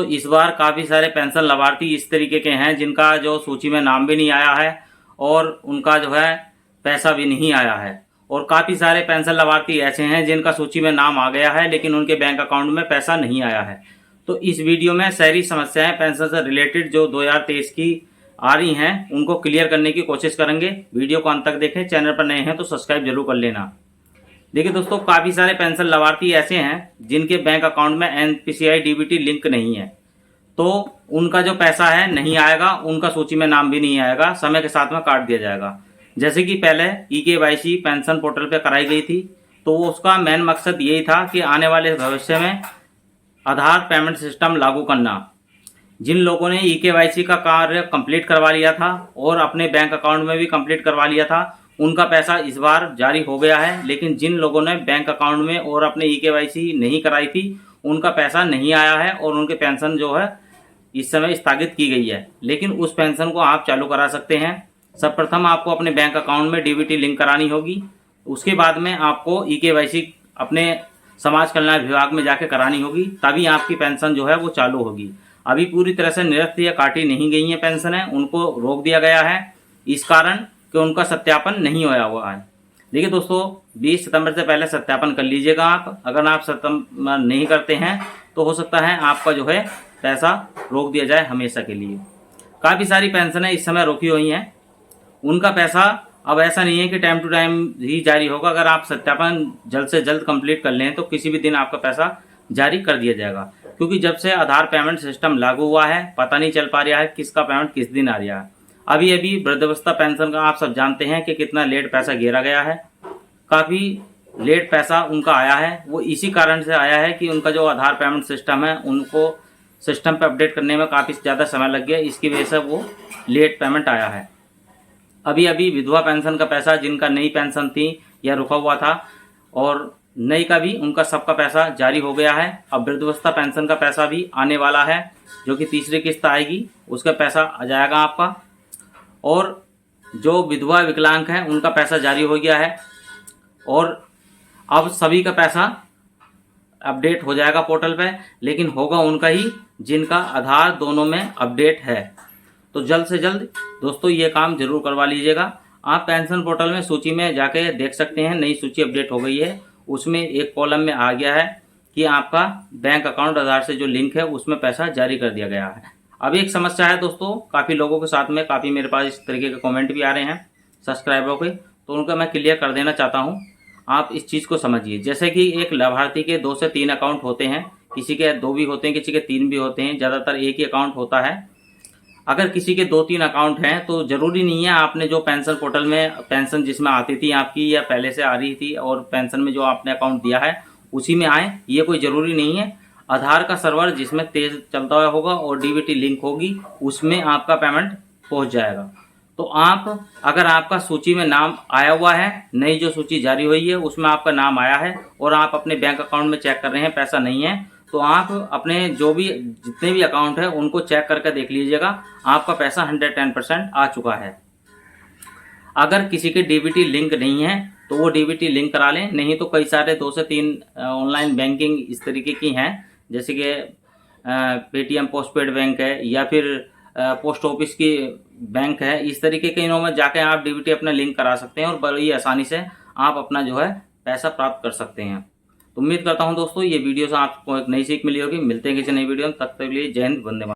दोस्तों इस बार काफ़ी सारे पेंशन लाभार्थी इस तरीके के हैं जिनका जो सूची में नाम भी नहीं आया है और उनका जो है पैसा भी नहीं आया है, और काफ़ी सारे पेंशन लाभार्थी ऐसे हैं जिनका सूची में नाम आ गया है लेकिन उनके बैंक अकाउंट में पैसा नहीं आया है। तो इस वीडियो में सारी समस्याएं पेंशन से रिलेटेड जो 2023 की आ रही हैं उनको क्लियर करने की कोशिश करेंगे। वीडियो को अंत तक देखें, चैनल पर नए हैं तो सब्सक्राइब जरूर कर लेना। देखिए दोस्तों, काफ़ी सारे पेंशन लाभार्थी ऐसे हैं जिनके बैंक अकाउंट में एनपीसीआई डीबीटी लिंक नहीं है, तो उनका जो पैसा है नहीं आएगा, उनका सूची में नाम भी नहीं आएगा, समय के साथ में काट दिया जाएगा। जैसे कि पहले ईकेवाईसी पेंशन पोर्टल पे कराई गई थी, तो उसका मेन मकसद यही था कि आने वाले भविष्य में आधार पेमेंट सिस्टम लागू करना। जिन लोगों ने ईकेवाईसी का कार्य कंप्लीट करवा लिया था और अपने बैंक अकाउंट में भी कंप्लीट करवा लिया था, उनका पैसा इस बार जारी हो गया है। लेकिन जिन लोगों ने बैंक अकाउंट में और अपने ईकेवाईसी नहीं कराई थी, उनका पैसा नहीं आया है और उनके पेंशन जो है इस समय स्थगित की गई है। लेकिन उस पेंशन को आप चालू करा सकते हैं। सर्वप्रथम आपको अपने बैंक अकाउंट में डीबीटी लिंक करानी होगी, उसके बाद में आपको ईकेवाईसी अपने समाज कल्याण विभाग में जाके करानी होगी, तभी आपकी पेंशन जो है वो चालू होगी। अभी पूरी तरह से निरस्त या काटी नहीं गई है पेंशन है, उनको रोक दिया गया है इस कारण कि उनका सत्यापन नहीं होया हुआ है। देखिए दोस्तों, 20 सितंबर से पहले सत्यापन कर लीजिएगा आप। अगर आप सत्यापन नहीं करते हैं तो हो सकता है आपका जो है पैसा रोक दिया जाए हमेशा के लिए। काफ़ी सारी पेंशनें इस समय रोकी हुई हैं, उनका पैसा अब ऐसा नहीं है कि टाइम टू टाइम ही जारी होगा। अगर आप सत्यापन जल्द से जल्द कंप्लीट कर लें तो किसी भी दिन आपका पैसा जारी कर दिया जाएगा, क्योंकि जब से आधार पेमेंट सिस्टम लागू हुआ है पता नहीं चल पा रहा है किसका पेमेंट किस दिन आ रहा है। अभी अभी वृद्धावस्था पेंशन का आप सब जानते हैं कि कितना लेट पैसा घेरा गया है, काफ़ी लेट पैसा उनका आया है। वो इसी कारण से आया है कि उनका जो आधार पेमेंट सिस्टम है उनको सिस्टम पे अपडेट करने में काफ़ी ज़्यादा समय लग गया, इसकी वजह से वो लेट पेमेंट आया है। अभी अभी विधवा पेंशन का पैसा, जिनका नई पेंशन थी या रुका हुआ था, और नई का भी उनका सबका पैसा जारी हो गया है। अब वृद्धावस्था पेंशन का पैसा भी आने वाला है, जो कि तीसरी किस्त आएगी, उसका पैसा आ जाएगा आपका। और जो विधवा विकलांग हैं उनका पैसा जारी हो गया है, और अब सभी का पैसा अपडेट हो जाएगा पोर्टल पे, लेकिन होगा उनका ही जिनका आधार दोनों में अपडेट है। तो जल्द से जल्द दोस्तों ये काम जरूर करवा लीजिएगा। आप पेंशन पोर्टल में सूची में जाके देख सकते हैं, नई सूची अपडेट हो गई है, उसमें एक कॉलम में आ गया है कि आपका बैंक अकाउंट आधार से जो लिंक है उसमें पैसा जारी कर दिया गया है। अब एक समस्या है दोस्तों, काफ़ी लोगों के साथ में काफ़ी मेरे पास इस तरीके के कमेंट भी आ रहे हैं सब्सक्राइबरों के, तो उनका मैं क्लियर कर देना चाहता हूं। आप इस चीज़ को समझिए। जैसे कि एक लाभार्थी के 2 से 3 अकाउंट होते हैं, किसी के 2 भी होते हैं, किसी के 3 भी होते हैं, ज़्यादातर एक ही अकाउंट होता है। अगर किसी के 2-3 अकाउंट हैं तो ज़रूरी नहीं है आपने जो पेंशन पोर्टल में पेंशन जिसमें आती थी आपकी या पहले से आ रही थी और पेंशन में जो आपने अकाउंट दिया है उसी में आए, ये कोई ज़रूरी नहीं है। आधार का सर्वर जिसमें तेज चलता हुआ होगा और डीबीटी लिंक होगी उसमें आपका पेमेंट पहुंच जाएगा। तो आप अगर आपका सूची में नाम आया हुआ है, नई जो सूची जारी हुई है उसमें आपका नाम आया है और आप अपने बैंक अकाउंट में चेक कर रहे हैं पैसा नहीं है, तो आप अपने जो भी जितने भी अकाउंट है उनको चेक करके देख लीजिएगा, आपका पैसा 110% आ चुका है। अगर किसी के डीबीटी लिंक नहीं है तो वो डीबीटी लिंक करा लें, नहीं तो कई सारे 2 से 3 ऑनलाइन बैंकिंग इस तरीके की हैं, जैसे कि पेटीएम पोस्टपेड बैंक है या फिर पोस्ट ऑफिस की बैंक है। इस तरीके के इनों में जाके आप डीबीटी अपना लिंक करा सकते हैं और बड़ी आसानी से आप अपना जो है पैसा प्राप्त कर सकते हैं। तो उम्मीद करता हूं दोस्तों ये वीडियो से आपको एक नई सीख मिली होगी। मिलते हैं किसी नई वीडियो में, तब तक के लिए जय हिंद, वंदे मातरम।